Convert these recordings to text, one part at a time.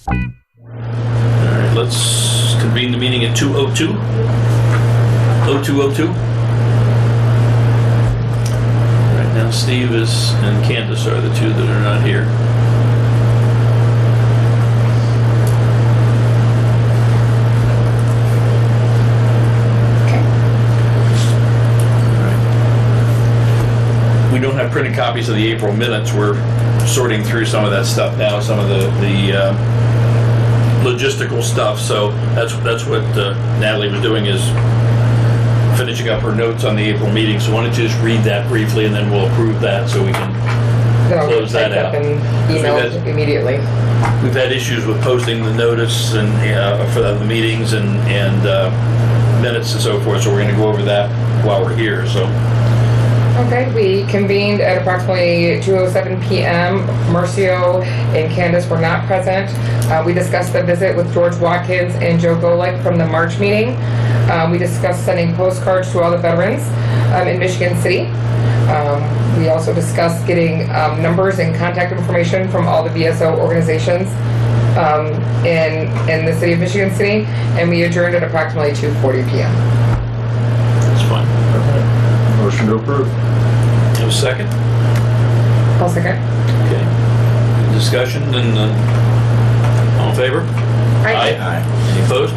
right, let's convene the meeting at 2:02. 02:02. Right now, Steve and Candace are the two that are not here. We don't have printed copies of the April minutes. We're sorting through some of that stuff now, some of the logistical stuff. So that's what Natalie was doing, is finishing up her notes on the April meeting. So why don't you just read that briefly, and then we'll approve that so we can close that out. And email immediately. We've had issues with posting the notice and for the meetings and minutes and so forth. So we're going to go over that while we're here. So. Okay, we convened at approximately 2:07 p.m. Marcio and Candace were not present. We discussed the visit with George Watkins and Joe Golick from the March meeting. We discussed sending postcards to all the veterans in Michigan City. We also discussed getting numbers and contact information from all the VSO organizations in the city of Michigan City, and we adjourned at approximately 2:40 p.m. That's fine. Motion to approve. Have a second? I'll second. Okay. Discussion, and all in favor? Aye. Any opposed?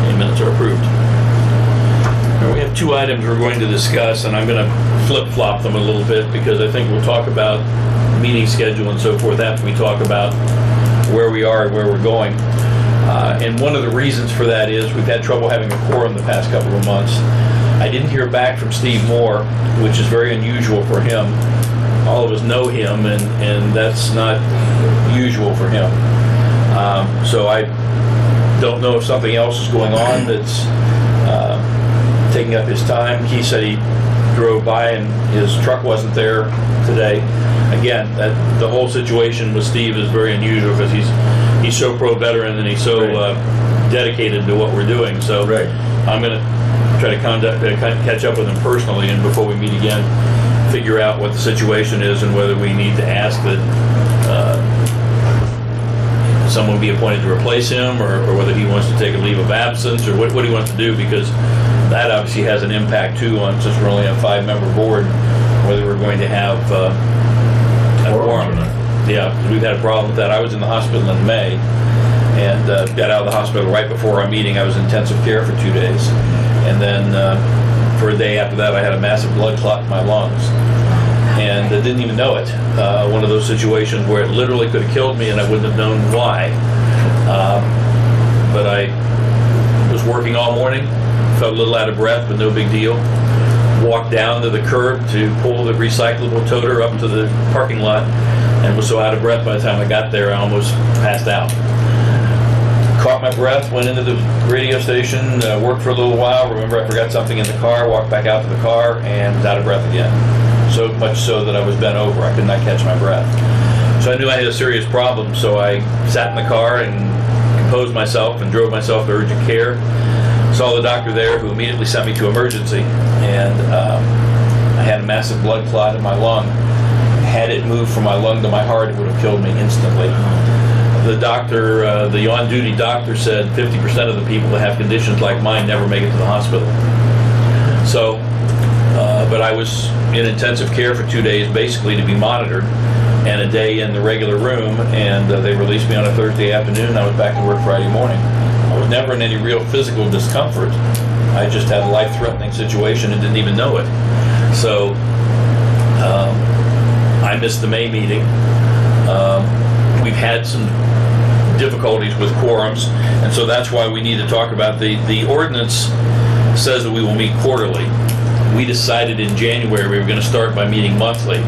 Any minutes are approved. Now, we have two items we're going to discuss, and I'm going to flip-flop them a little bit because I think we'll talk about meeting schedule and so forth after we talk about where we are and where we're going. And one of the reasons for that is we've had trouble having a quorum the past couple of months. I didn't hear back from Steve Moore, which is very unusual for him. All of us know him, and that's not usual for him. So I don't know if something else is going on that's taking up his time. He said he drove by and his truck wasn't there today. Again, the whole situation with Steve is very unusual because he's so pro-veteran and he's so dedicated to what we're doing. So I'm going to try to catch up with him personally, and before we meet again, figure out what the situation is and whether we need to ask that someone be appointed to replace him, or whether he wants to take a leave of absence, or what he wants to do, because that obviously has an impact too on, since we're only a 5-member board, whether we're going to have a quorum. Yeah, we've had a problem with that. I was in the hospital in May and got out of the hospital right before our meeting. I was in intensive care for 2 days. And then for a day after that, I had a massive blood clot in my lungs. And I didn't even know it. One of those situations where it literally could have killed me and I wouldn't have known why. But I was working all morning, felt a little out of breath, but no big deal. Walked down to the curb to pull the recyclable toter up to the parking lot, and was so out of breath by the time I got there, I almost passed out. Caught my breath, went into the radio station, worked for a little while. Remember, I forgot something in the car, walked back out to the car, and was out of breath again. So much so that I was bent over. I could not catch my breath. So I knew I had a serious problem, so I sat in the car and composed myself and drove myself to urgent care. Saw the doctor there, who immediately sent me to emergency, and I had a massive blood clot in my lung. Had it moved from my lung to my heart, it would have killed me instantly. The doctor, the on-duty doctor, said 50% of the people that have conditions like mine never make it to the hospital. So, but I was in intensive care for 2 days, basically to be monitored, and a day in the regular room, and they released me on a Thursday afternoon. I was back to work Friday morning. I was never in any real physical discomfort. I just had a life-threatening situation and didn't even know it. So I missed the May meeting. We've had some difficulties with quorums, and so that's why we need to talk about the ordinance says that we will meet quarterly. We decided in January we were going to start by meeting monthly.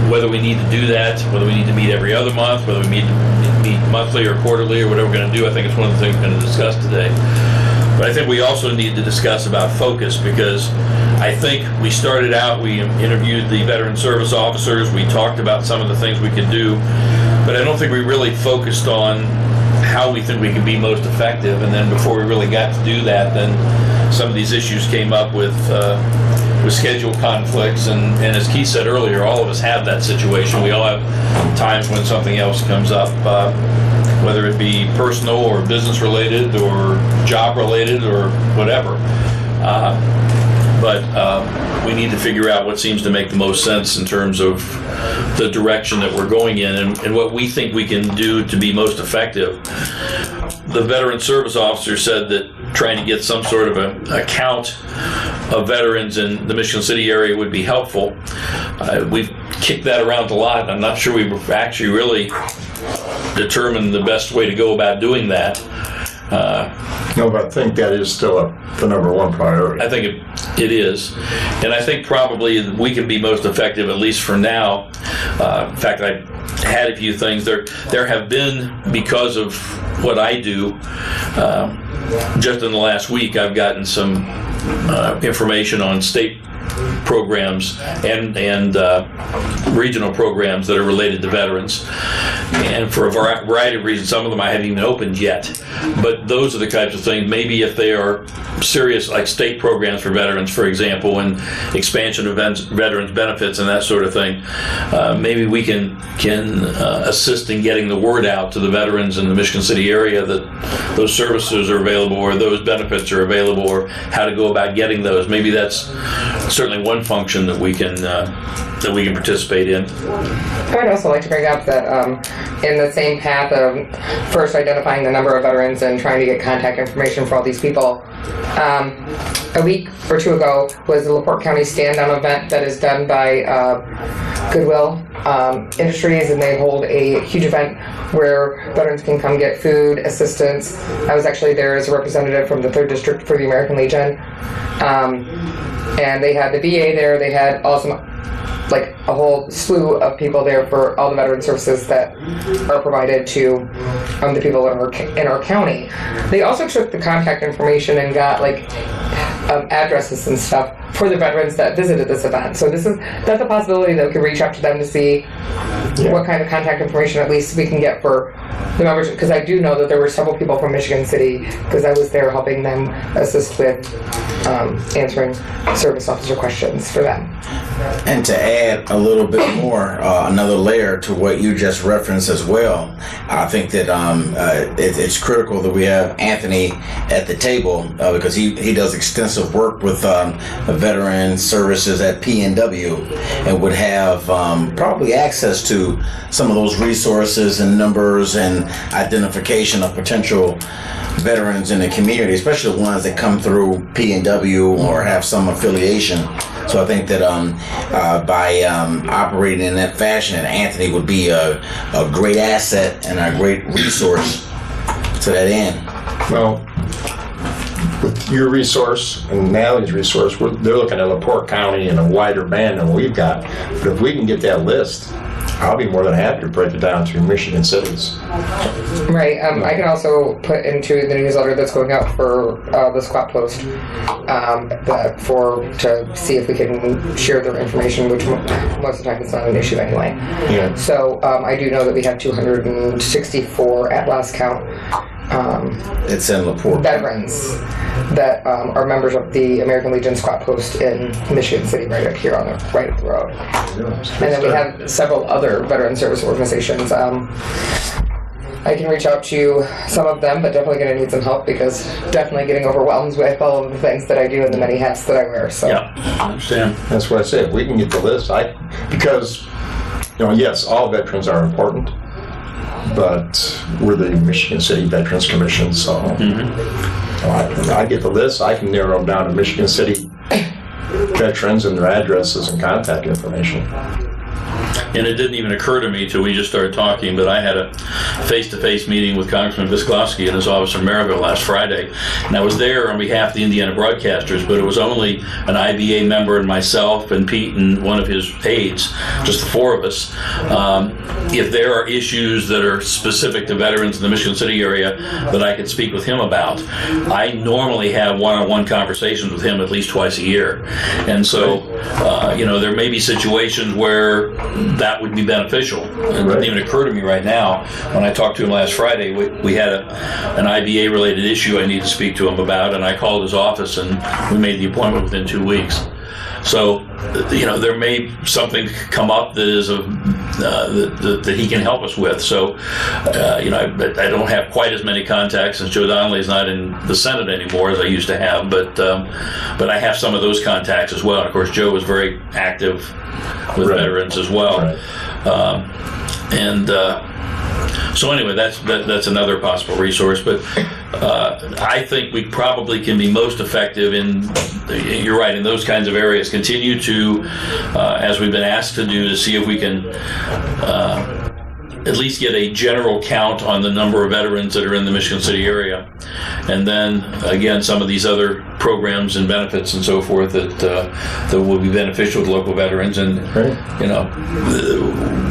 Whether we need to do that, whether we need to meet every other month, whether we need to meet monthly or quarterly or whatever we're going to do, I think it's one of the things we're going to discuss today. But I think we also need to discuss about focus, because I think we started out, we interviewed the veteran service officers, we talked about some of the things we could do, but I don't think we really focused on how we think we can be most effective. And then before we really got to do that, then some of these issues came up with with schedule conflicts, and as Keith said earlier, all of us have that situation. We all have times when something else comes up, whether it be personal or business related or job related or whatever. But we need to figure out what seems to make the most sense in terms of the direction that we're going in, and what we think we can do to be most effective. The veteran service officer said that trying to get some sort of a count of veterans in the Michigan City area would be helpful. We've kicked that around a lot. I'm not sure we've actually really determined the best way to go about doing that. No, but I think that is still the number one priority. I think it is. And I think probably we can be most effective, at least for now. In fact, I had a few things. There have been, because of what I do, just in the last week, I've gotten some information on state programs and regional programs that are related to veterans, and for a variety of reasons, some of them I haven't even opened yet, but those are the types of things. Maybe if they are serious, like state programs for veterans, for example, and expansion of veterans benefits and that sort of thing, maybe we can assist in getting the word out to the veterans in the Michigan City area that those services are available or those benefits are available, or how to go about getting those. Maybe that's certainly one function that we can participate in. I would also like to bring up that in the same path of first identifying the number of veterans and trying to get contact information for all these people, a week or two ago was the LaPorte County stand-down event that is done by Goodwill Industries, and they hold a huge event where veterans can come get food, assistance. I was actually there as a representative from the 3rd District for the American Legion. And they had the VA there, they had like a whole slew of people there for all the veteran services that are provided to the people in our county. They also took the contact information and got like addresses and stuff for the veterans that visited this event. So that's a possibility that we could reach out to them to see what kind of contact information at least we can get for the members, because I do know that there were several people from Michigan City, because I was there helping them assist with answering service officer questions for them. And to add a little bit more, another layer to what you just referenced as well, I think that it's critical that we have Anthony at the table, because he does extensive work with veteran services at PNW, and would have probably access to some of those resources and numbers and identification of potential veterans in the community, especially the ones that come through PNW or have some affiliation. So I think that by operating in that fashion, Anthony would be a great asset and a great resource to that end. Well, with your resource and Natalie's resource, they're looking at LaPorte County and a wider band than we've got. But if we can get that list, I'll be more than happy to break it down to Michigan cities. Right. I can also put into the newsletter that's going out for the squat post to see if we can share their information, which most of the time it's not an issue anyway. Yeah. So I do know that we have 264 at last count. It's in LaPorte. Veterans that are members of the American Legion squat post in Michigan City, right up here right up the road. And then we have several other veteran service organizations. I can reach out to some of them, but definitely going to need some help, because definitely getting overwhelmed with all of the things that I do and the many hats that I wear. So Yeah, I understand. That's what I say. If we can get the list, because yes, all veterans are important, but we're the Michigan City Veterans Commission, so I get the list. I can narrow them down to Michigan City veterans and their addresses and contact information. And it didn't even occur to me till we just started talking, but I had a face-to-face meeting with Congressman Visklowski in his office in Maryville last Friday. And I was there on behalf of the Indiana broadcasters, but it was only an IBA member and myself and Pete and one of his aides, just the four of us. If there are issues that are specific to veterans in the Michigan City area that I could speak with him about, I normally have one-on-one conversations with him at least twice a year. And so, there may be situations where that would be beneficial. It didn't even occur to me right now. When I talked to him last Friday, we had an IBA-related issue I need to speak to him about, and I called his office, and we made the appointment within 2 weeks. So, there may something come up that is that he can help us with. So, I don't have quite as many contacts since Joe Donnelly's not in the Senate anymore as I used to have, but I have some of those contacts as well. And of course, Joe was very active with veterans as well. Right. So anyway, that's another possible resource. But I think we probably can be most effective you're right, in those kinds of areas. Continue to, as we've been asked to do, to see if we can at least get a general count on the number of veterans that are in the Michigan City area. And then, again, some of these other programs and benefits and so forth that will be beneficial to local veterans. And,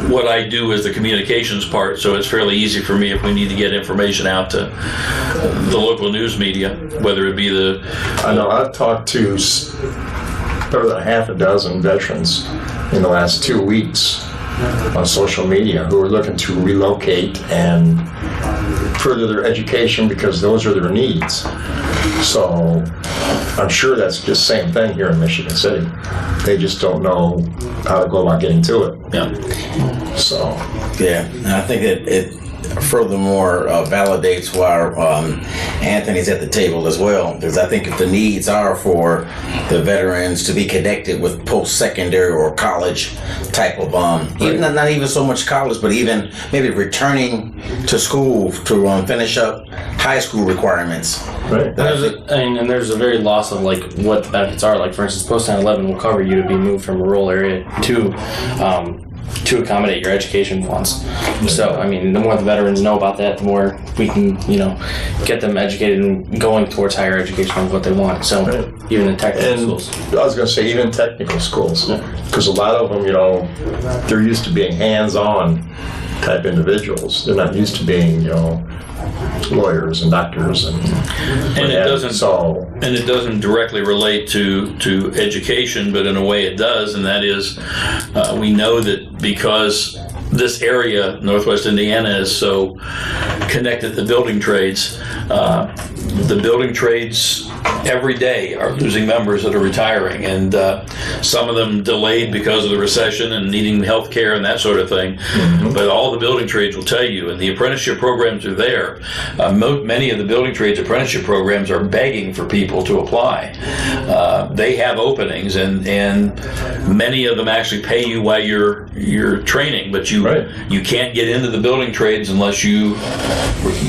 what I do is the communications part, so it's fairly easy for me if we need to get information out to the local news media, whether it be I know I've talked to better than half a dozen veterans in the last 2 weeks on social media who are looking to relocate and further their education because those are their needs. So I'm sure that's just the same thing here in Michigan City. They just don't know how to go about getting to it. Yeah. So. Yeah, and I think it furthermore validates why Anthony's at the table as well, because I think if the needs are for the veterans to be connected with post-secondary or college type of even not even so much college, but even maybe returning to school to finish up high school requirements. Right. And there's a very loss of like what the benefits are. Like for instance, post 9/11 will cover you to be moved from a rural area to accommodate your education funds. So, I mean, the more the veterans know about that, the more we can, get them educated and going towards higher education of what they want. So, even in technical schools. I was going to say, even technical schools, because a lot of them, they're used to being hands-on type individuals. They're not used to being, lawyers and doctors and it doesn't directly relate to education, but in a way it does, and that is we know that because this area, Northwest Indiana, is so connected to building trades. The building trades every day are losing members that are retiring, and some of them delayed because of the recession and needing health care and that sort of thing. Mm-hmm. But all the building trades will tell you, and the apprenticeship programs are there. Many of the building trades apprenticeship programs are begging for people to apply. They have openings, and many of them actually pay you while you're training, but you can't get into the building trades unless you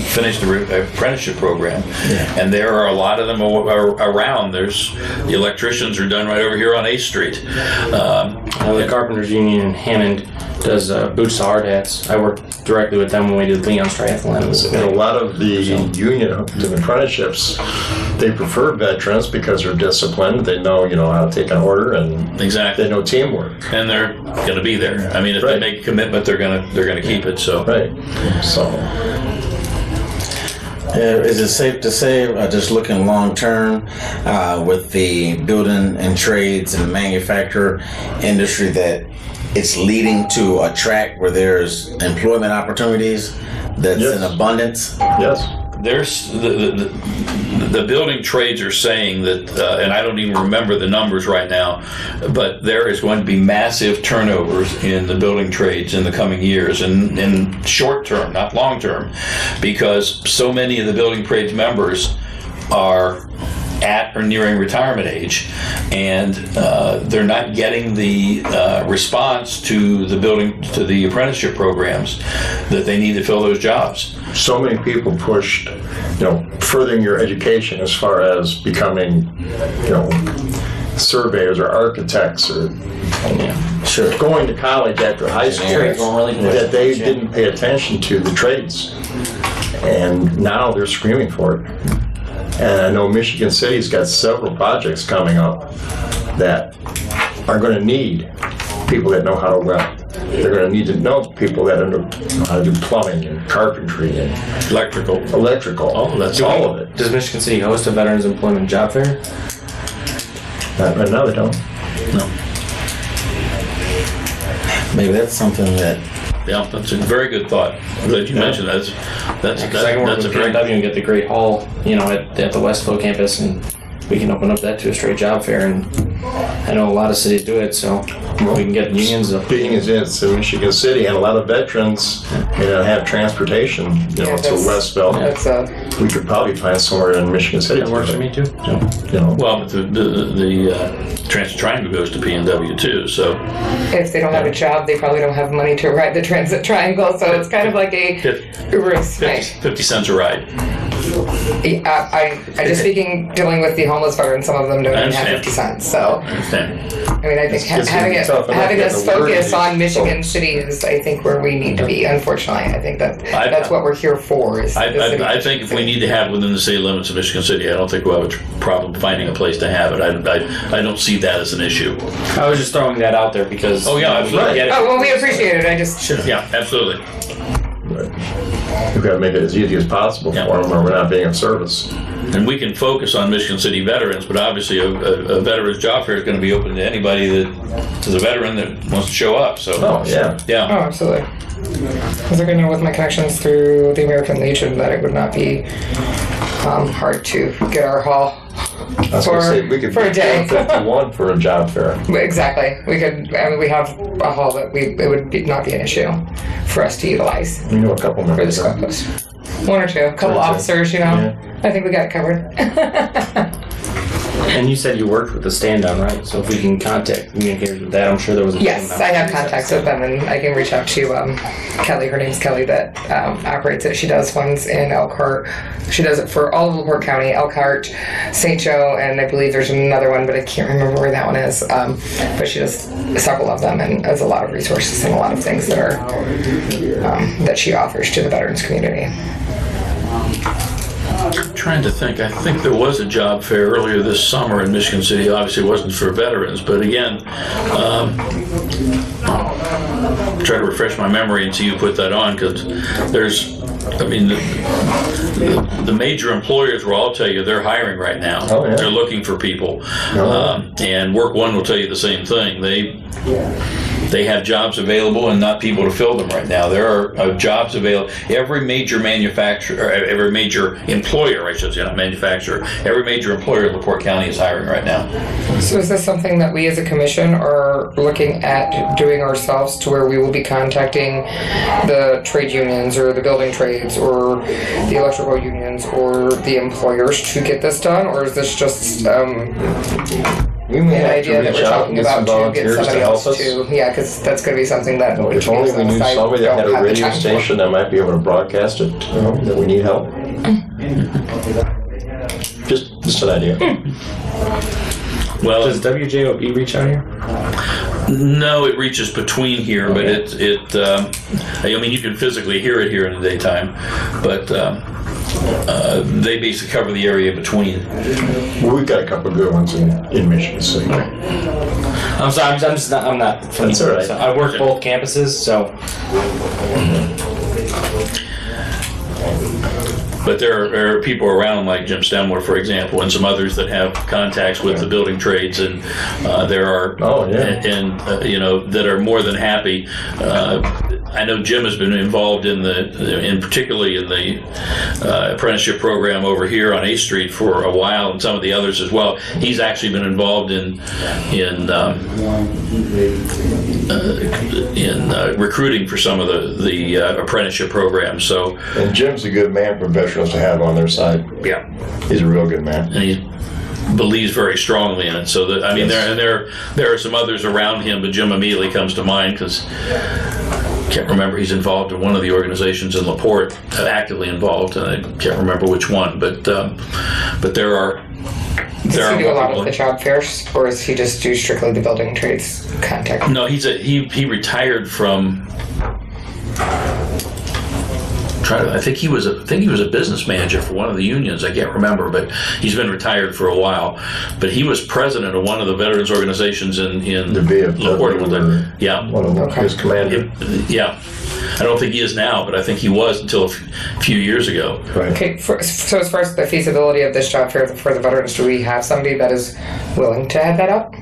finish the apprenticeship program. Yeah. And there are a lot of them around. There's the electricians are done right over here on 8th Street. The Carpenters Union in Hammond does boots to hard hats. I worked directly with them when we did Leon's triathlon. And a lot of the union apprenticeships, they prefer veterans because they're disciplined. They know, how to take an order, and they know teamwork. And they're going to be there. I mean, if they make a commitment, they're going to keep it. So is it safe to say, just looking long term, with the building and trades and manufacturer industry, that it's leading to a track where there's employment opportunities that's in abundance? Yes. There's the building trades are saying that, and I don't even remember the numbers right now, but there is going to be massive turnovers in the building trades in the coming years, and in short term, not long term, because so many of the building trades members are at or nearing retirement age, and they're not getting the response to the apprenticeship programs that they need to fill those jobs. So many people pushed, furthering your education as far as becoming, surveyors or architects or going to college after high school, that they didn't pay attention to the trades, and now they're screaming for it. And I know Michigan City's got several projects coming up that are going to need people that know how to weld. They're going to need to know people that know how to do plumbing and carpentry and electrical. Oh, that's all of it. Does Michigan City host a Veterans Employment Job Fair? Not right now, they don't. No. Maybe that's something that. Yeah, that's a very good thought. I'm glad you mentioned that. That's I can work with PNW and get the Great Hall, at the Westville campus, and we can open up that to a straight job fair and I know a lot of cities do it, so we can get unions up. Being as it's in Michigan City, and a lot of veterans may not have transportation, to Westville. That's We could probably find somewhere in Michigan City. That works for me too. Well, but the Transit Triangle goes to P&W too, so. if they don't have a job, they probably don't have money to ride the Transit Triangle, so it's kind of like a risk. 50 cents a ride. I just dealing with the homeless veterans, some of them don't even have 50 cents, so. I understand. I mean, I think It's gonna be tough enough having getting us the word focus out. on Michigan City is, I think, where we need to be, unfortunately. I think that's what we're here for. Is the city. I think if we need to have it within the city limits of Michigan City, I don't think we'll have a problem finding a place to have it. I don't see that as an issue. I was just throwing that out there because. Oh, yeah, we right. get it. Oh, well, we appreciate it. I just. Yeah, absolutely. We've got to make it as easy as possible for them, or we're not being of service. And we can focus on Michigan City veterans, but obviously a veteran's job fair is going to be open to anybody that is a veteran that wants to show up. So. Oh, yeah. Yeah. Oh, absolutely. Because I know with my connections through the American Legion that it would not be hard to get our hall I was going to say, we could for a day. 51 for a job fair. Exactly. We could. I mean, we have a hall that it would not be an issue for us to utilize You know, a couple for the members. squad post. One or two, a couple One or two. officers. Yeah. I think we got it covered. And you said you worked with the stand down, right? So if we can contact communicators with that, I'm sure there was a Yes, stand I down. have contacts with them, and I can reach out to Kelly. Her name's Kelly that operates it. She does ones in Elkhart. She does it for all of LaPorte County, Elkhart, St. Joe, and I believe there's another one, but I can't remember where that one is. But she does several of them, and has a lot of resources and a lot of things that are that she offers to the veterans community. I'm trying to think. I think there was a job fair earlier this summer in Michigan City. Obviously, it wasn't for veterans, but again, try to refresh my memory and see you put that on, because there's, I mean, the major employers will all tell you they're hiring right now. Oh, yeah. They're looking for people, and Work One will tell you the same thing. They have jobs available and not people to fill them right now. There are jobs available. Every major manufacturer, or every major employer, I should say, not manufacturer, every major employer in LaPorte County is hiring right now. So is this something that we as a commission are looking at doing ourselves, to where we will be contacting the trade unions or the building trades or the electrical unions or the employers to get this done? Or is this just We may an have to idea that reach we're out talking and get some about to get volunteers to somebody help else us. to? Yeah, because that's going to be something that If only we knew somebody that had a radio station that might be able to broadcast it, that we need help. Just an idea. Well, Does WJOB reach out here? no, it reaches between here, but I mean, you can physically hear it here in the daytime, but they basically cover the area between. Well, we've got a couple of good ones in Michigan City. I'm sorry, I'm not from That's all right. so I work both campuses, so But there are people around like Jim Stemler, for example, and some others that have contacts with the building trades, and there are, that are more than happy. I know Jim has been involved particularly in the apprenticeship program over here on 8th Street for a while, and some of the others as well. He's actually been involved in recruiting for some of the apprenticeship programs. So, And Jim's a good man for veterans to have on their side. yeah, He's a real good man. and he believes very strongly in it. So that, I mean, there are some others around him, but Jim immediately comes to mind because can't remember. He's involved in one of the organizations in LaPorte, actively involved, and I can't remember which one. But there are. Does he do a lot of the job fairs, or is he just do strictly the building trades contact? No, he retired from. I think he was a business manager for one of the unions. I can't remember, but he's been retired for a while. But he was president of one of the veterans organizations in The VFW. LaPorte. Yeah, One of them, his commander. yeah. I don't think he is now, but I think he was until a few years ago. Right. Okay, so as far as the feasibility of this job fair for the veterans, do we have somebody that is willing to head that up?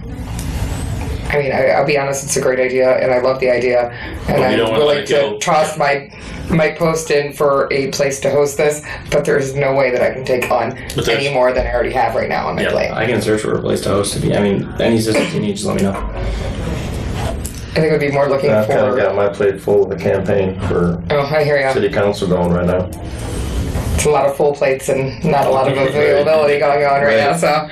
I mean, I'll be honest, it's a great idea, and I love the idea, and Well, we I'm don't wanna willing let it to go. toss my Mike posted for a place to host this, but there's no way that I can take on But there's- any more than I already have right now on my Yeah, plate. I can search for a place to host it. I mean, any assistance you need, just let me know. I think it would be more looking I've kind of for. got my plate full with the campaign for Oh, I hear ya. city council going right now. It's a lot of full plates and not a lot of availability going on right now. So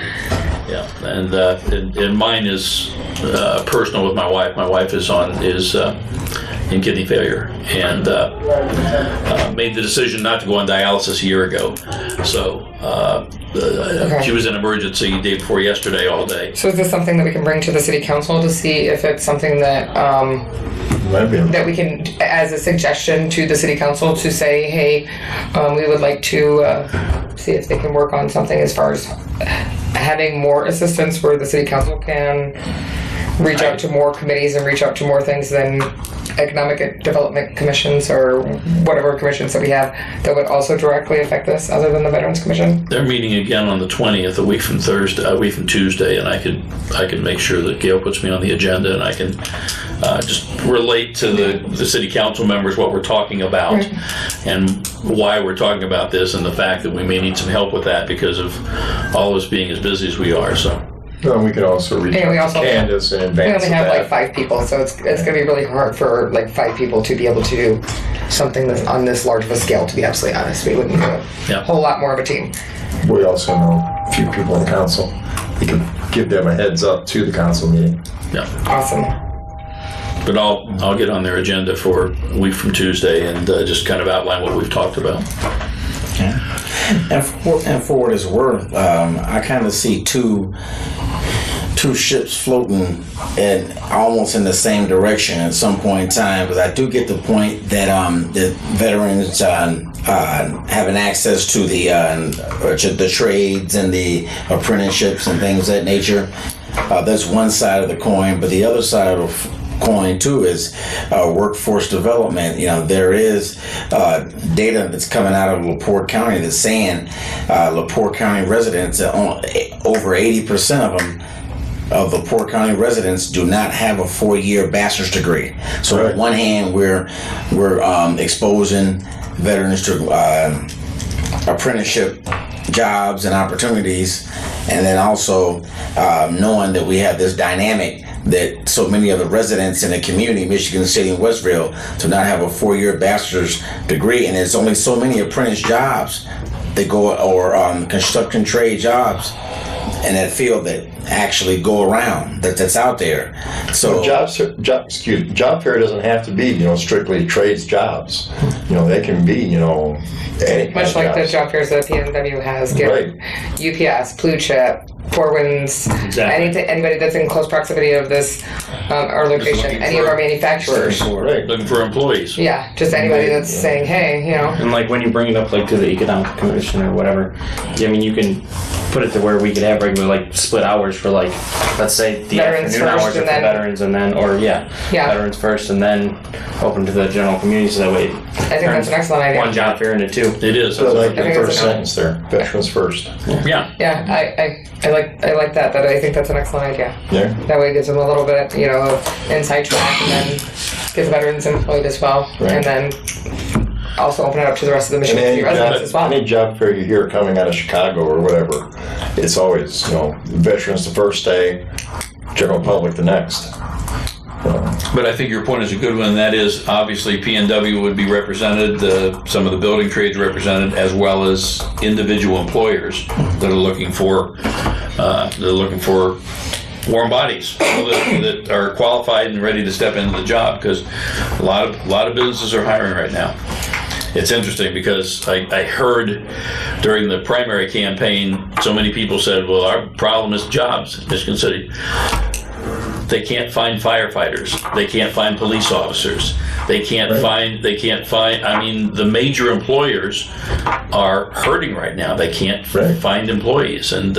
Yeah, and mine is personal with my wife. My wife is in kidney failure and made the decision not to go on dialysis a year ago. So Okay. she was in emergency day before yesterday all day. is this something that we can bring to the city council to see if it's something that Might be. that we can, as a suggestion to the city council, to say, hey, we would like to see if they can work on something as far as having more assistance where the city council can reach out to more committees and reach out to more things than economic development commissions or whatever commissions that we have that would also directly affect this other than the Veterans Commission. They're meeting again on the 20th, a week from Tuesday, and I can make sure that Gail puts me on the agenda, and I can just relate to the city council members what we're talking about and why we're talking about this, and the fact that we may need some help with that because of all of us being as busy as we are. So. Well, we can also reach And we out also- to Candace in We advance only of have like that. 5 people, so it's going to be really hard for like 5 people to be able to do something that's on this large of a scale, to be absolutely honest. We wouldn't do a Yeah. whole lot more of a team. We also know a few people in the council. We can give them a heads up to the council meeting. Yeah. Awesome. But I'll get on their agenda for a week from Tuesday and just kind of outline what we've talked about. And for what it's worth, I kind of see two ships floating and almost in the same direction at some point in time. Because I do get the point that the veterans having access to the trades and the apprenticeships and things of that nature. That's one side of the coin, but the other side of coin too is workforce development. You know, there is data that's coming out of LaPorte County that's saying LaPorte County residents, over 80% of them, of the LaPorte County residents do not have a 4-year bachelor's degree. So Right. on one hand, we're exposing veterans to apprenticeship jobs and opportunities, and then also knowing that we have this dynamic that so many of the residents in the community, Michigan City and Westville, do not have a 4-year bachelor's degree, and there's only so many apprentice jobs that go, or construction trade jobs in that field that actually go around, that's out there. So job fair doesn't have to be, strictly trades jobs. They can be, any Much like the job fairs that PNW has, give UPS, Blue Chip, Four Winds, Exactly. anybody that's in close proximity of this, our location, looking any of for- our manufacturers. Right. Looking for employees. Yeah, just anybody that's saying, hey, And like when you bring it up like to the economic commission or whatever, I mean you can put it to where we could have regular like split hours for like, let's say the Veterans afternoon first hours are and for then- veterans and then, or veterans first and then open to the general community so that way I think that's an excellent idea. one job fair into two. It is. So like the think first it's a- sentence there, veterans first. Yeah. Yeah, I like that I think that's an excellent idea. Yeah. That way it gives them a little bit, of inside track and then get the veterans employed as well. Right. And then also open it up to the rest of the Michigan City residents as well. Any job fair you hear coming out of Chicago or whatever, it's always, veterans the first day, general public the next. But I think your point is a good one, and that is obviously PNW would be represented, some of the building trades represented, as well as individual employers that are looking for warm bodies that are qualified and ready to step into the job, because a lot of businesses are hiring right now. It's interesting because I heard during the primary campaign, so many people said, well, our problem is jobs in Michigan City. They can't find firefighters. They can't find police officers. They can't find, I mean, the major employers are hurting right now. They can't find employees. And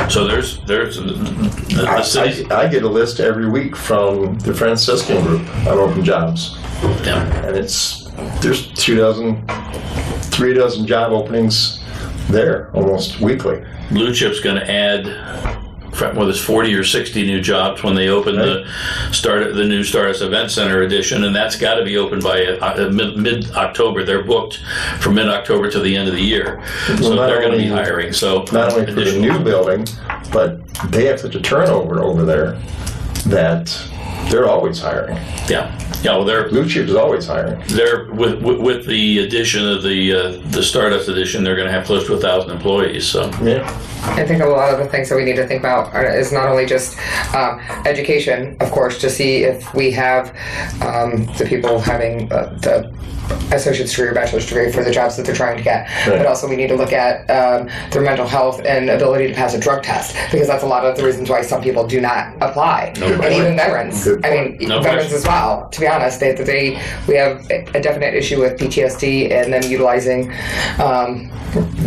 so there's the city. I get a list every week from the Franciscan group on open jobs. Yeah. And there's 3 dozen job openings there almost weekly. Blue Chip's going to add whether it's 40 or 60 new jobs when they open the new Stardust Event Center edition, and that's got to be open by mid-October. They're booked from mid-October to the end of the year, so they're going to be hiring. So not only for the new building, but they have such a turnover over there that they're always hiring. Yeah, well, they're Blue Chip is always hiring. They're with the addition of the Stardust edition, they're going to have close to 1,000 employees. So Yeah. I think a lot of the things that we need to think about is not only just education, of course, to see if we have the people having the associate's degree or bachelor's degree for the jobs that they're trying to get, Right. but also we need to look at their mental health and ability to pass a drug test, because that's a lot of the reasons why some people do not apply, and even veterans. Good I mean, point. No veterans question. as well. To be honest, we have a definite issue with PTSD and them utilizing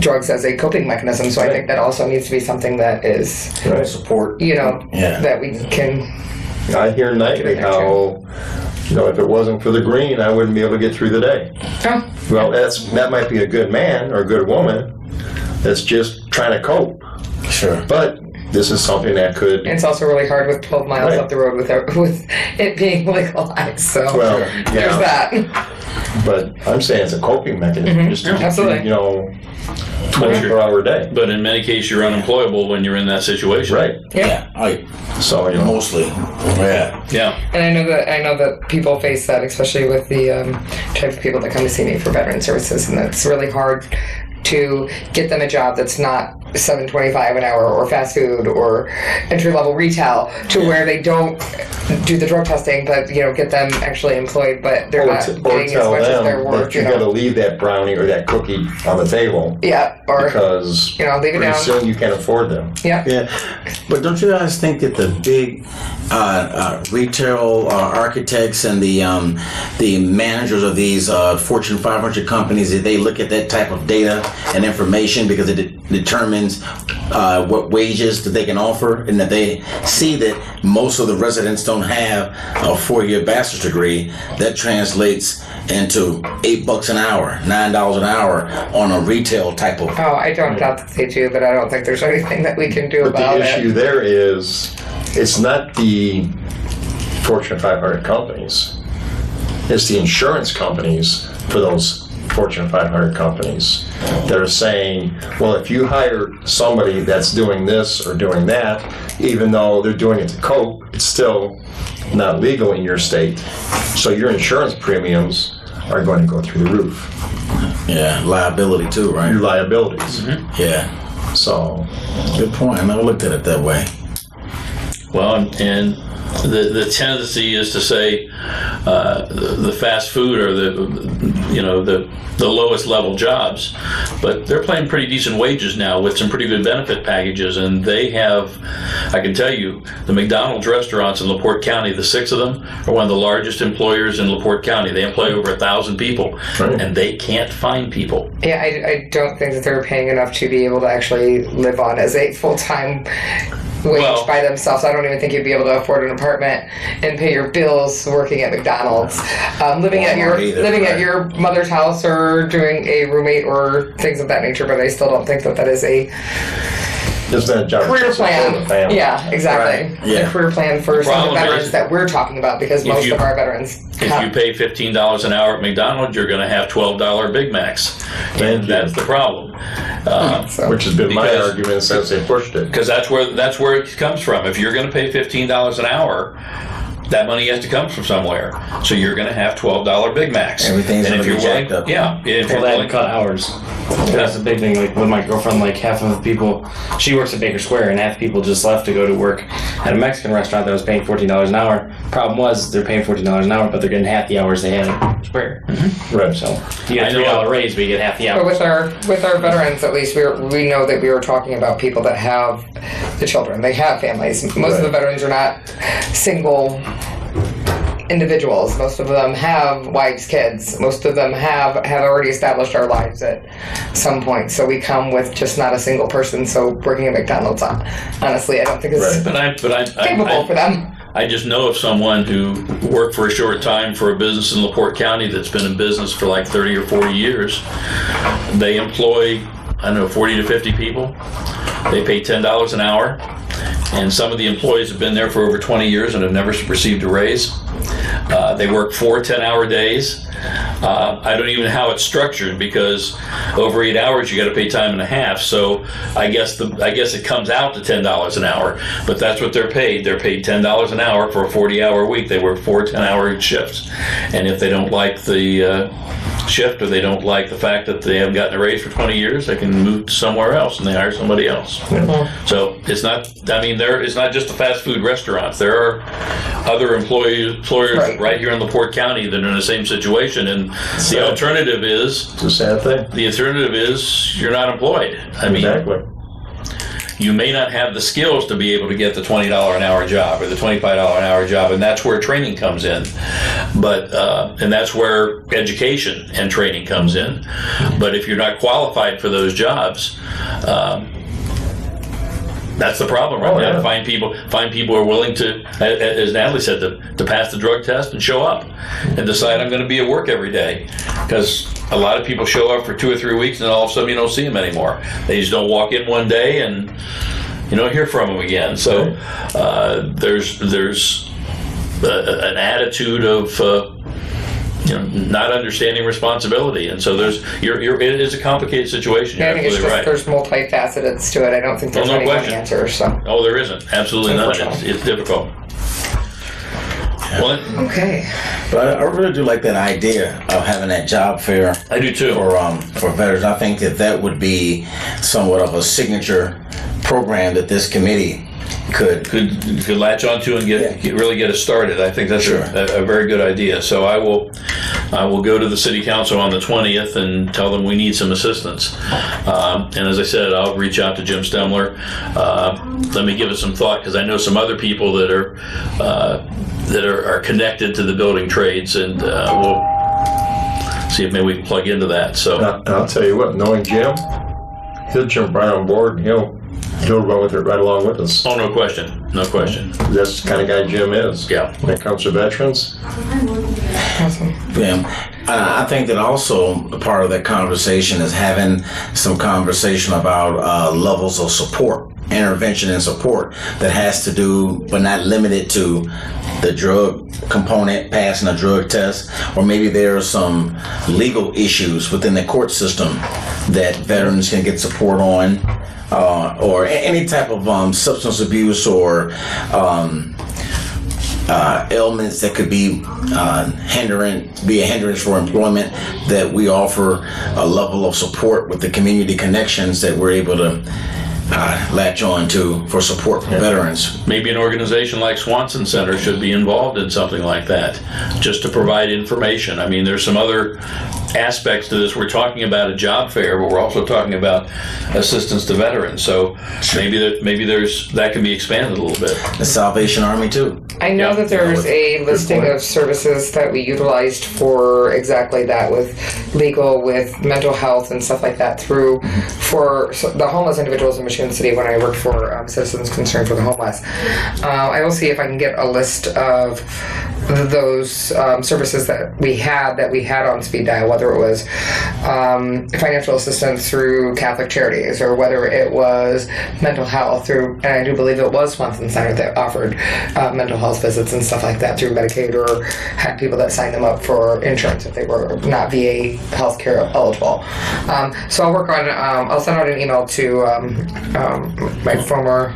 drugs as a coping mechanism. So I think that also needs to be something that is, Right. Support. that we can. I hear nightly how, if it wasn't for the green, I wouldn't be able to get through the day. Oh, Well, that might be a good man or a good woman that's just trying to cope. Sure. But this is something that could. it's also really hard with 12 miles Right. up the road with it being legalized. So Well, there's yeah. that. But I'm saying it's a coping mechanism, just to get through, Absolutely. 24-hour day. but in many cases, you're unemployable when you're in that situation. Right. Yeah. So Mostly. Yeah. Yeah. And I know that people face that, especially with the type of people that come to see me for veteran services, and it's really hard to get them a job that's not $7.25 an hour or fast food or entry-level retail, to where they don't do the drug testing, but get them actually employed, but they're not getting as tell much as them they're worth. that you got to leave that brownie or that cookie on the table Yeah, or because leave it pretty down. soon you can't afford them. Yeah. Yeah, but don't you guys think that the big retail architects and the managers of these Fortune 500 companies, that they look at that type of data and information because it determines what wages that they can offer, and that they see that most of the residents don't have a 4-year bachelor's degree? That translates into $8 an hour, $9 an hour on a retail type of. Oh, I don't doubt that they do, but I don't think there's anything that we can do But about the issue it. there is, it's not the Fortune 500 companies. It's the insurance companies for those Fortune 500 companies that are saying, well, if you hire somebody that's doing this or doing that, even though they're doing it to cope, it's still not legal in your state. So your insurance premiums are going to go through the roof. Yeah. Liability too, right? Your liabilities. Yeah. So, Good point. I never looked at it that way. Well, and the tendency is to say the fast food or the lowest level jobs, but they're paying pretty decent wages now with some pretty good benefit packages, and they have, I can tell you, the McDonald's restaurants in LaPorte County, the 6 of them are one of the largest employers in LaPorte County. They employ over 1,000 people, Right. and they can't find people. Yeah, I don't think that they're paying enough to be able to actually live on as a full-time wage Well- by themselves. I don't even think you'd be able to afford an apartment and pay your bills working at McDonald's. Living at your Walmart either, living at right. your mother's house or doing a roommate or things of that nature, but I still don't think that is a there's been a job career for the plan. family. Yeah, exactly. Right, yeah. A career plan for some of the Problem veterans is, that we're talking about, because most you- of our veterans If you pay $15 an hour at McDonald's, you're going to have $12 Big Macs, Thank and you. that's the problem. so. Which has been my Because- argument since they pushed it. Because that's where it comes from. If you're going to pay $15 an hour, that money has to come from somewhere. So you're going to have $12 Big Macs. Everything's and if gonna you're be willing, jacked up. yeah, if Well, you're they had willing, to cut hours. That's a big thing. Like with my girlfriend, like half of the people, she works at Baker Square, and half the people just left to go to work at a Mexican restaurant that was paying $14 an hour. Problem was, they're paying $14 an hour, but they're getting half the hours they had at Square. Right. So you get I a know- $3 raise, but you get half the But hours. with our veterans, at least we know that we were talking about people that have the children. They have families. Most of the veterans are not single individuals. Most of them have wives, kids. Most of them have already established our lives at some point. So we come with just not a single person. So working at McDonald's, honestly, I don't think it's Right. but I capable for them. I just know of someone who worked for a short time for a business in LaPorte County that's been in business for like 30 or 40 years. They employ, 40 to 50 people. They pay $10 an hour, And some of the employees have been there for over 20 years and have never received a raise. They work 4 10-hour days. I don't even know how it's structured, because over 8 hours you got to pay time and a half. So I guess it comes out to $10 an hour, but that's what they're paid. They're paid $10 an hour for a 40-hour week. They work 4 10-hour shifts, and if they don't like the shift, or they don't like the fact that they haven't gotten a raise for 20 years, they can move to somewhere else and they hire somebody else. So it's not, I mean, it's not just the fast food restaurants. There are other employers right here in LaPorte County that are in the same situation, and the alternative is, It's a sad thing. the alternative is you're not employed. I mean, Exactly. you may not have the skills to be able to get the $20 an hour job or the $25 an hour job, and that's where training comes in. But and that's where education and training comes in. But if you're not qualified for those jobs, that's the problem right now. Find people who are willing to, as Natalie said, to pass the drug test and show up and decide I'm going to be at work every day. Because a lot of people show up for 2 or 3 weeks and all of a sudden you don't see them anymore. They just don't walk in one day and you don't hear from them again. So there's an attitude of not understanding responsibility, and so it is a complicated situation. You're I think it's absolutely just right. there's multifacets to it. I don't think there's no any one question. answer. So Oh, there isn't. Absolutely not. It's difficult. Well, okay. But I really do like that idea of having that job fair I do too. for veterans. I think that would be somewhat of a signature program that this committee could latch onto and really get us started. I think that's Sure. a very good idea. So I will go to the city council on the 20th and tell them we need some assistance. And as I said, I'll reach out to Jim Stemler. Let me give it some thought, because I know some other people that are connected to the building trades, and we'll see if maybe we can plug into that. So I'll tell you what, knowing Jim, he'll jump right on board and he'll run with it right along with us. oh, no question. That's the kind of guy Jim is. Yeah. When it comes to veterans. Awesome. Yeah, I think that also a part of that conversation is having some conversation about levels of support, intervention and support that has to do, but not limited to, the drug component, passing a drug test, or maybe there are some legal issues within the court system that veterans can get support on, or any type of substance abuse or ailments that could be a hindrance for employment, that we offer a level of support with the community connections that we're able to latch on to for support for veterans. Maybe an organization like Swanson Center should be involved in something like that, just to provide information. I mean, there's some other aspects to this. We're talking about a job fair, but we're also talking about assistance to veterans. So maybe that can be expanded a little bit. The Salvation Army too. I know that there's a listing of services that we utilized for exactly that, with legal, with mental health and stuff like that, for the homeless individuals in Michigan City when I worked for Citizens Concern for the Homeless. I will see if I can get a list of those services that we had on speed dial, whether it was financial assistance through Catholic Charities, or whether it was mental health through, and I do believe it was Swanson Center that offered mental health visits and stuff like that through Medicaid, or had people that signed them up for insurance if they were not VA healthcare eligible. So I'll work on, I'll send out an email to my former...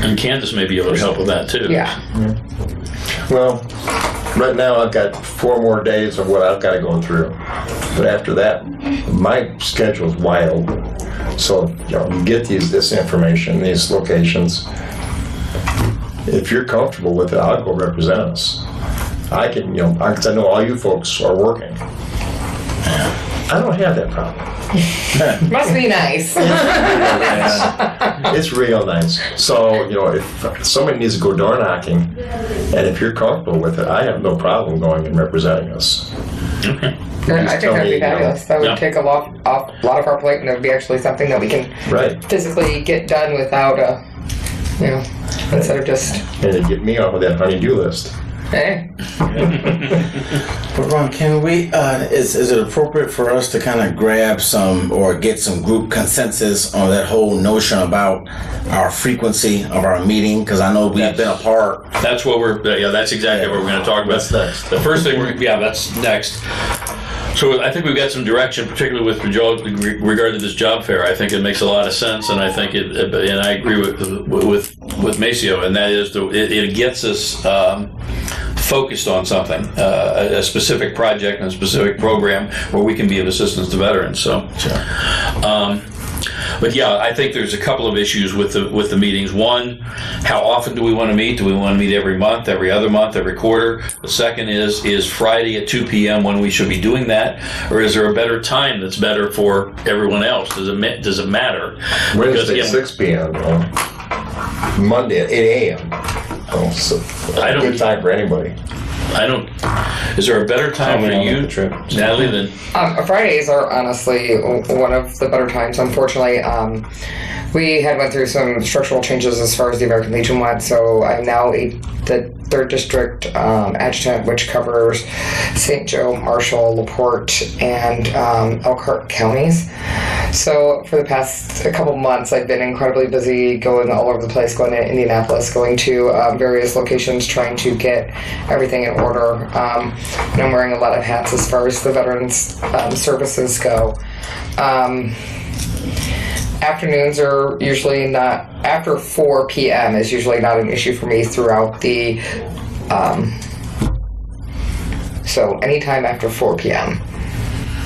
And Candace may be able to help with that too. Yeah. Well, right now I've got 4 more days of what I've got to go through. But after that, my schedule's wild. So, you get this information, these locations. If you're comfortable with it, I'll go represent us. I can, because I know all you folks are working. I don't have that problem. Must be nice. It's real nice. So, if somebody needs to go door knocking, and if you're comfortable with it, I have no problem going and representing us. Okay. I think that'd be fabulous. That would Yeah. take a lot of our plate, and it would be actually something that we can physically get done without instead of just... And it'd get me off of that honey-do list. Eh? But Ron, can we, is it appropriate for us to kind of grab some or get some group consensus on that whole notion about our frequency of our meeting? Because I know we've been apart. That's what that's exactly what we're going to talk about. That's next. The first thing that's next. So I think we've got some direction, particularly with regard to this job fair. I think it makes a lot of sense, and I think and I agree with Maceo, and that is it gets us focused on something, a specific project and a specific program where we can be of assistance to veterans. So. Sure. But yeah, I think there's a couple of issues with the meetings. One, how often do we want to meet? Do we want to meet every month, every other month, every quarter? The second is Friday at 2 p.m. when we should be doing that, or is there a better time that's better for everyone else? Does it matter? Wednesday Because, at 6 p.m. Monday at 8 a.m. Oh, so good time for anybody. Is there a better time for you, Natalie, than? Fridays are honestly one of the better times. Unfortunately, we had went through some structural changes as far as the American Legion went, so I'm now the 3rd District adjutant, which covers St. Joe, Marshall, LaPorte, and Elkhart counties. So for the past couple months, I've been incredibly busy going all over the place, going to Indianapolis, going to various locations, trying to get everything in order. And I'm wearing a lot of hats as far as the veterans services go. Afternoons are usually not, after 4 p.m. is usually not an issue for me throughout the, so anytime after 4 p.m.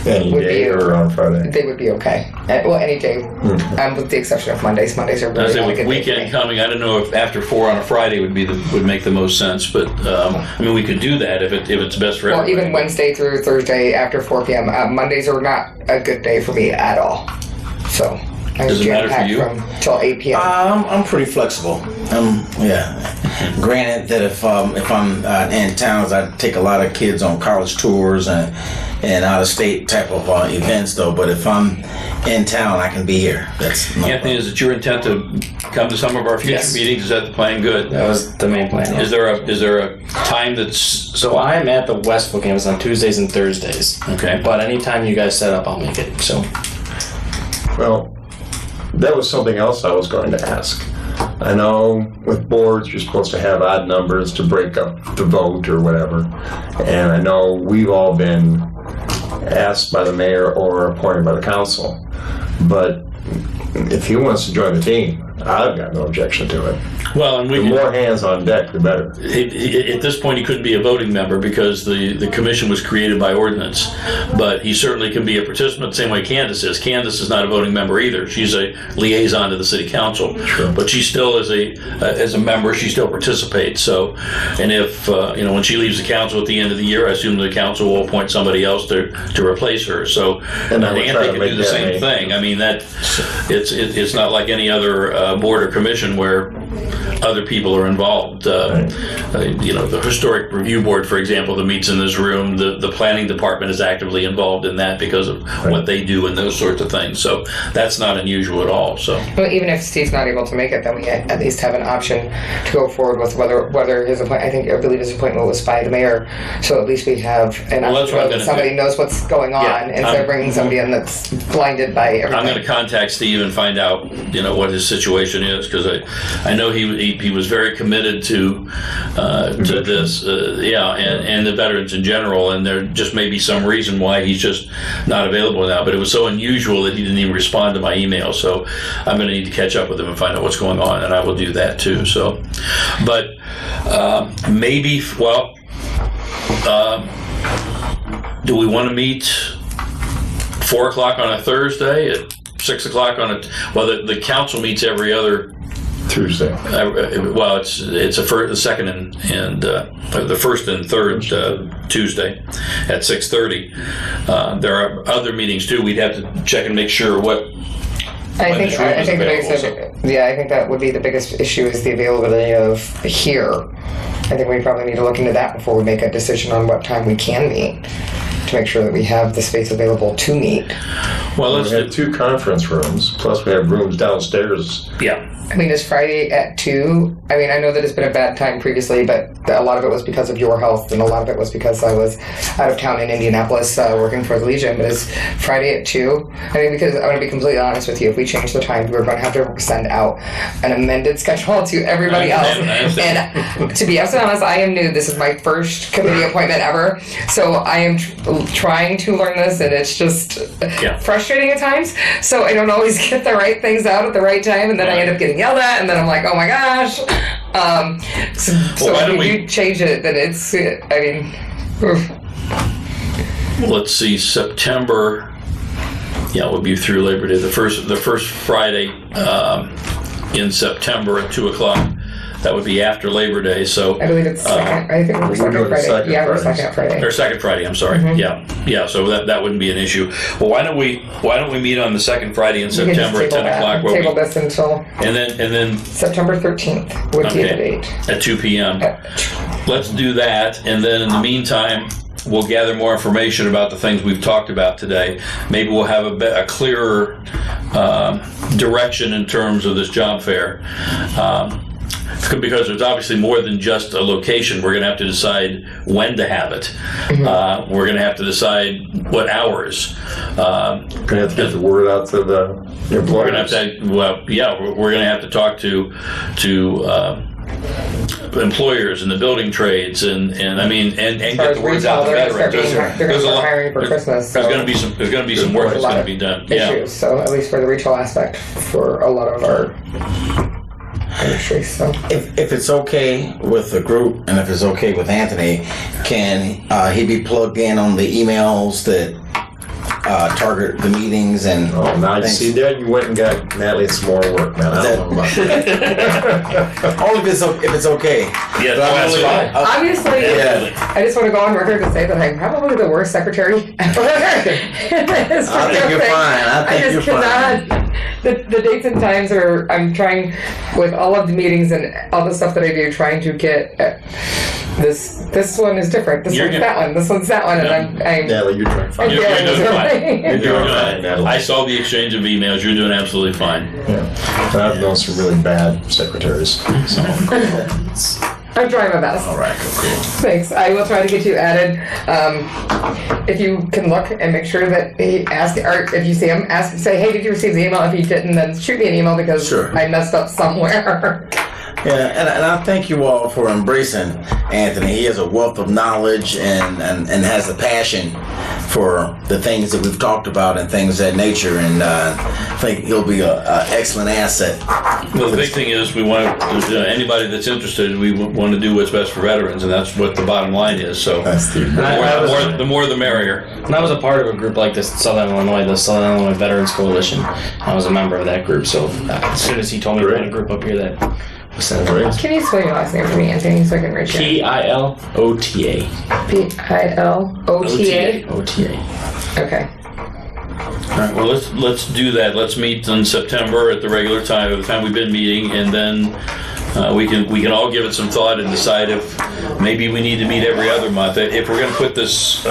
Any day or on Friday? They would be okay. Well, any day, with the exception of Mondays. Mondays are really not a With good weekend day. coming, I don't know if after 4 on a Friday would make the most sense, but I mean we could do that if it's best for Well, everybody. even Wednesday through Thursday after 4 p.m. Mondays are not a good day for me at all. So I'm Does it matter for jam-packed you? from till 8 p.m. I'm pretty flexible. Granted that if I'm in towns, I take a lot of kids on college tours and out of state type of events though. But if I'm in town, I can be here. That's no Anthony, problem. is it your intent to come to some of our future Yes. meetings? Is that the plan? Good. That was the main plan. Yeah. Is there a time that's So I'm at the Westville campus on Tuesdays and Thursdays. okay? But anytime you guys set up, I'll make it. So Well, that was something else I was going to ask. I know with boards you're supposed to have odd numbers to break up the vote or whatever. And I know we've all been asked by the mayor or appointed by the council. But if he wants to join the team, I've got no objection to it. Well, and The more hands on deck, the better. At this point, he couldn't be a voting member because the commission was created by ordinance. But he certainly can be a participant the same way Candace is. Candace is not a voting member either. She's a liaison to the city council. Sure. But she still, as a member, she still participates. So, and if, when she leaves the council at the end of the year, I assume the council will appoint somebody else to replace her. So, And I would try Anthony to can make do the that same make- thing. I mean, it's not like any other board or commission where other people are involved. The Historic Review Board, for example, that meets in this room, the planning department is actively involved in that because of what they do and those sorts of things. So that's not unusual at all. So Well, even if Steve's not able to make it, then we at least have an option to go forward with whether his appointment. I believe his appointment was by the mayor, so at least we have an Well, that's option what I'm that gonna somebody do. knows what's going on Yeah, instead of bringing somebody in that's blinded by everything. I'm going to contact Steve and find out, what his situation is, because I know he was very committed to this, and the veterans in general, and there just may be some reason why he's just not available now. But it was so unusual that he didn't even respond to my email, so I'm going to need to catch up with him and find out what's going on, and I will do that too. So, but maybe, do we want to meet 4 o'clock on a Thursday, at 6 o'clock on the council meets every other Tuesday. it's the second and the first and third Tuesday at 6:30. There are other meetings too. We'd have to check and make sure what. I when think this room is the biggest available, issue, I think that would be the biggest issue is the availability of here. I think we probably need to look into that before we make a decision on what time we can meet. to make sure that we have the space available to meet. Well, let's We have 2 conference rooms, plus we have rooms downstairs. yeah. I mean, is Friday at 2? I mean, I know that it's been a bad time previously, but a lot of it was because of your health, and a lot of it was because I was out of town in Indianapolis working for the Legion. But is Friday at 2? I mean, because I'm going to be completely honest with you, if we change the time, we're going to have to send out an amended schedule to everybody I else. understand. And to be absolutely honest, I am new. This is my first committee appointment ever, so I am trying to learn this, and it's just frustrating at times. So I don't always get the right things out at the right time, and then I end up getting yelled at, and then I'm like, oh my gosh. So if you change it, then it's, I mean, oof. Let's see, September. Yeah, we'll be through Labor Day. The first Friday in September at 2:00. That would be after Labor Day. So I believe it's second. I think we're second Friday. Yeah, we're second Friday. Or second Friday. I'm sorry. Yeah. So that wouldn't be an issue. Well, why don't we meet on the second Friday in September at 10:00? Table this until and then September 13th would be the date at 2 p.m. Let's do that, and then in the meantime, we'll gather more information about the things we've talked about today. Maybe we'll have a clearer direction in terms of this job fair. Because there's obviously more than just a location. We're going to have to decide when to have it. We're going to have to decide what hours. Going to have to get the word out to the employers. We're going to have to, we're going to have to talk to employers in the building trades and get the words out to veterans. They're going to start hiring for Christmas. There's going to be some work that's going to be done. Issues. So at least for the retail aspect for a lot of our industry. So if it's okay with the group and if it's okay with Anthony, can he be plugged in on the emails that target the meetings and now you see that you went and got Natalie some more work, man. I don't know about that. Only if it's okay. Yeah, that's fine. Obviously, I just want to go on record to say that I'm probably the worst secretary ever. I think you're fine. I think you're fine. The dates and times are, I'm trying with all of the meetings and all the stuff that I do, trying to get this one is different. This one's that one. This one's that one. And I'm Natalie, you're doing fine. You're doing fine. You're doing fine, Natalie. I saw the exchange of emails. You're doing absolutely fine. Yeah. And I've known some really bad secretaries. So. I'm trying my best. All right, cool. Thanks. I will try to get you added. If you can look and make sure that he ask, or if you see him, say, hey, did you receive the email? If you didn't, then shoot me an email because I messed up somewhere. Yeah, and I thank you all for embracing Anthony. He has a wealth of knowledge and has a passion for the things that we've talked about and things of that nature, and I think he'll be an excellent asset. Well, the big thing is we want anybody that's interested, we want to do what's best for veterans, and that's what the bottom line is. So the more the merrier. And I was a part of a group like this in Southern Illinois, the Southern Illinois Veterans Coalition. I was a member of that group, so as soon as he told me about a group up here that was Can you spell your last name for me, Anthony, so I can reach you? Pilota. Pilota? OTA. Okay. All right. Well, let's do that. Let's meet in September at the regular time, at the time we've been meeting, and then we can all give it some thought and decide if maybe we need to meet every other month. If we're going to put this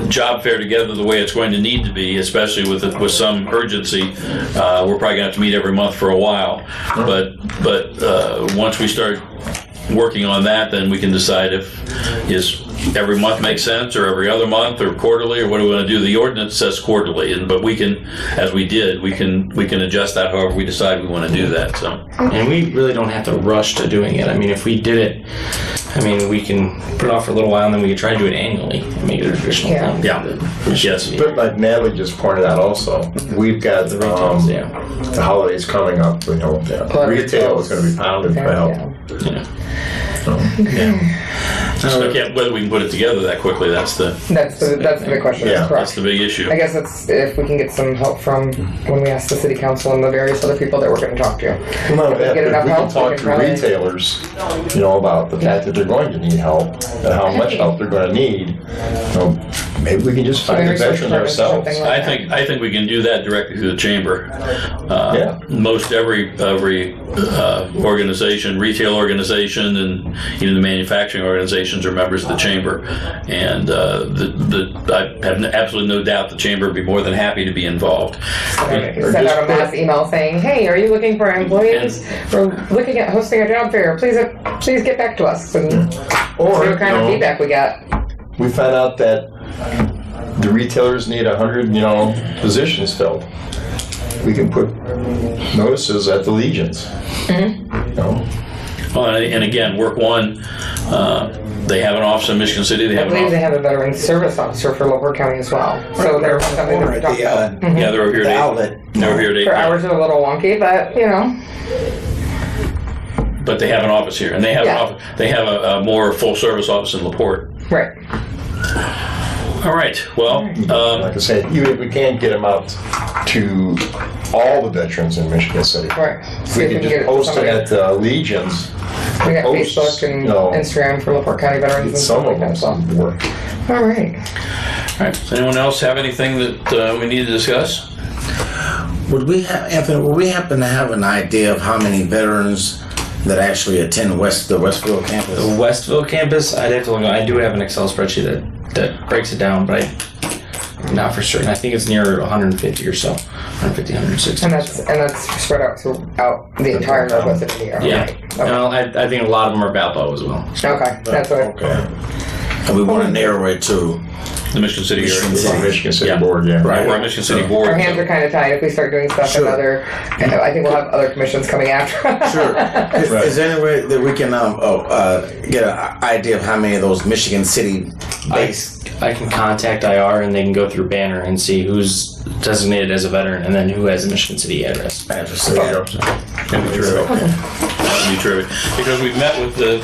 job fair together the way it's going to need to be, especially with some urgency, we're probably going to have to meet every month for a while. But once we start working on that, then we can decide if every month makes sense, or every other month, or quarterly, or what do we want to do. The ordinance says quarterly, but we can, as we did, we can adjust that however we decide we want to do that. So, and we really don't have to rush to doing it. I mean, if we did it, we can put it off for a little while, and then we can try to do it annually and make it a traditional thing. Yes. But like Natalie just pointed out also, we've got the holidays coming up. Retail is going to be pounded for help. So whether we can put it together that quickly, that's the big question. Yeah, that's the big issue. I guess it's if we can get some help from when we ask the city council and the various other people that we're going to talk to. Well, we can talk to retailers, about the fact that they're going to need help and how much help they're going to need. Maybe we can just find the veterans ourselves. I think we can do that directly through the chamber. Yeah. Most every organization, retail organization, and even the manufacturing organizations are members of the chamber. And I have absolutely no doubt the chamber would be more than happy to be involved. Send out a mass email saying, "Hey, are you looking for employees? We're looking at hosting a job fair. Please get back to us." And Or, see what kind of feedback we got. we find out that the retailers need 100, positions filled. We can put notices at the Legions. Well, and again, Work One, they have an office in Michigan City. They I have an believe they office. have a veteran service officer for LaPorte County as well. So there's something that we talked about. Yeah, they're over here. The at 8. outlet. They're over here at 8. Their hours are a little wonky, but But they have an office here, and they have Yeah. an office, they have a more full service office in LaPorte. right. All right. Well, Like I say, even if we can't get them out to all the veterans in Michigan City, Right. See we if can get just to post it somebody. at Legions. We got posts, Facebook and Instagram for LaPorte County veterans and Some stuff like of that them as well. some work. All right. all right. Does anyone else have anything that we need to discuss? Would we have, Anthony, would we happen to have an idea of how many veterans that actually attend the Westville campus? The Westville campus, I'd have to look. I do have an Excel spreadsheet that breaks it down, but I'm not for certain. I think it's near 150 or so, 150, 160. And that's spread out throughout the entire Northwest Indiana. Yeah. Right? Okay. Well, I think a lot of them are Balboa as well. Okay. That's what. Okay. And we want to narrow it to The Michigan City area. Michigan City Yeah. Board, yeah. Right. We're a Michigan City board. Our hands are kind of tied if we start doing stuff in other. I think we'll have other commissions coming after. Sure. Is there any way that we can get an idea of how many of those Michigan City based? I can contact IR and they can go through Banner and see who's designated as a veteran and then who has a Michigan City address. That'd be terrific. That'd be terrific. Because we've met with the.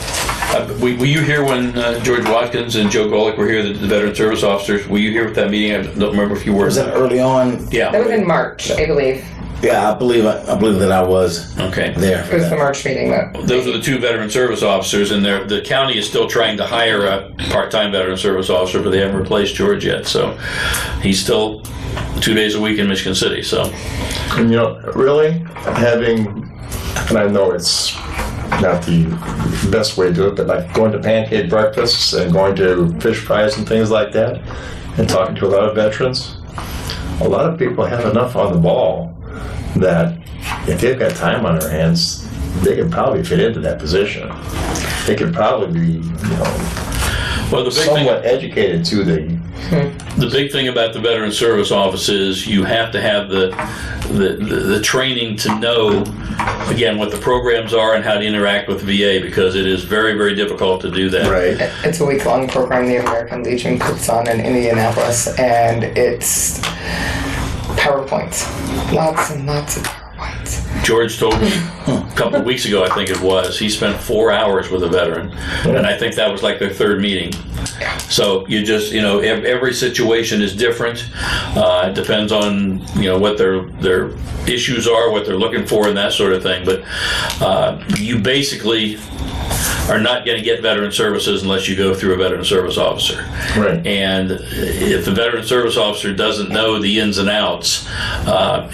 Were you here when George Watkins and Joe Golick were here, the veteran service officers? Were you here with that meeting? I don't remember if you were. Was that early on? Yeah. That was in March, I believe. Yeah, I believe that I was Okay. there. It was the March meeting that. Those are the two veteran service officers, and the county is still trying to hire a part-time veteran service officer, but they haven't replaced George yet. So he's still 2 days a week in Michigan City. So, And really having, and I know it's not the best way to do it, but like going to pancake breakfasts and going to fish fries and things like that, and talking to a lot of veterans, a lot of people have enough on the ball that if they've got time on their hands, they could probably fit into that position. They could probably be, well, the big somewhat educated to the. The big thing about the veteran service office is you have to have the training to know, again, what the programs are and how to interact with VA, because it is very, very difficult to do that. Right. It's a week-long program the American Legion puts on in Indianapolis, and it's PowerPoints. Lots and lots of PowerPoints. George told me a couple of weeks ago, I think it was, he spent 4 hours with a veteran, and I think that was like their third meeting. So you just, every situation is different. It depends on, what their issues are, what they're looking for, and that sort of thing. But you basically are not going to get veteran services unless you go through a veteran service officer. Right. And if the veteran service officer doesn't know the ins and outs,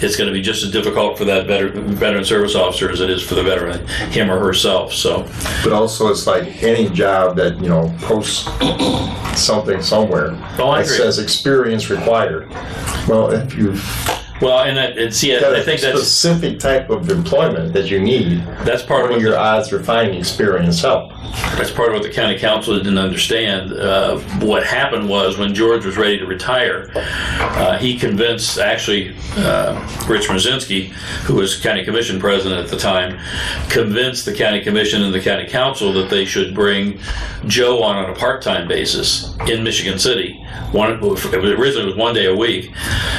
it's going to be just as difficult for that veteran service officer as it is for the veteran, him or herself. So, But also, it's like any job that posts something somewhere Oh, I that agree. says experience required. Well, if you've well, and see, got I a think that's specific type of employment that you need, part of what what your odds for finding experience help. That's part of what the county council didn't understand. What happened was when George was ready to retire, he convinced Rich Mrzinski, who was county commission president at the time, convinced the county commission and the county council that they should bring Joe on a part-time basis in Michigan City. Originally it was 1 day a week,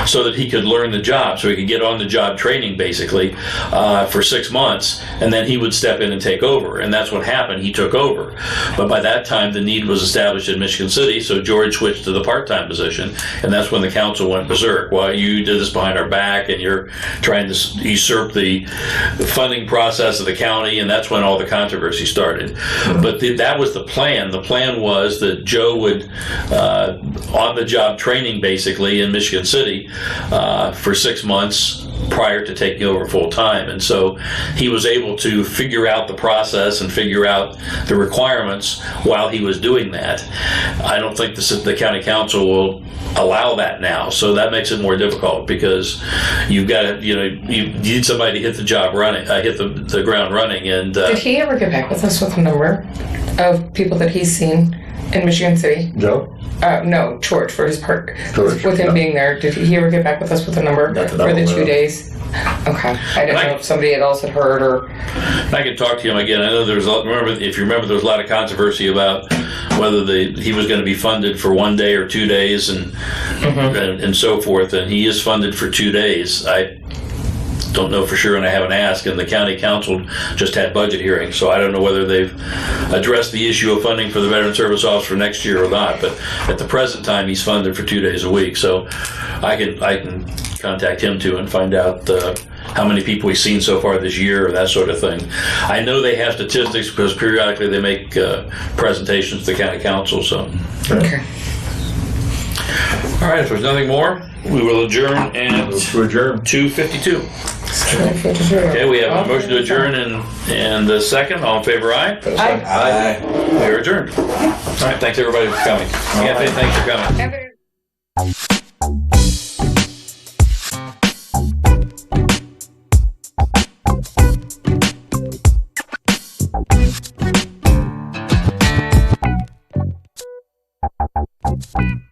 so that he could learn the job, so he could get on the job training basically for 6 months, and then he would step in and take over. And that's what happened. He took over. But by that time, the need was established in Michigan City, so George switched to the part-time position, and that's when the council went berserk. Well, you did this behind our back, and you're trying to usurp the funding process of the county, and that's when all the controversy started. But that was the plan. The plan was that Joe would on-the-job training basically in Michigan City for 6 months prior to taking over full time, and so he was able to figure out the process and figure out the requirements while he was doing that. I don't think the county council will allow that now, so that makes it more difficult because you've got to, you need somebody to hit the job running, hit the ground running. And Did he ever get back with us with a number of people that he's seen in Michigan City? Joe? No, George, for his part. George, With him yeah. being there, did he ever get back with us with a number Not that for I'm the aware 2 of. days? Okay. I didn't know if somebody else had heard or... I can talk to him again. I know there was if you remember, there was a lot of controversy about whether he was going to be funded for 1 day or 2 days and so forth, and he is funded for 2 days. I don't know for sure, and I haven't asked, and the county council just had budget hearings, so I don't know whether they've addressed the issue of funding for the Veteran Service Office for next year or not, but at the present time he's funded for 2 days a week, so I can contact him too and find out how many people he's seen so far this year or that sort of thing. I know they have statistics because periodically they make presentations to the county council, so. Okay. All right, if there's nothing more, we will adjourn at To adjourn. 2:52. Okay, we have a motion to adjourn and the second. All in favor, aye? Aye. We are adjourned. All right, thanks everybody for coming. Anthony, thanks for coming.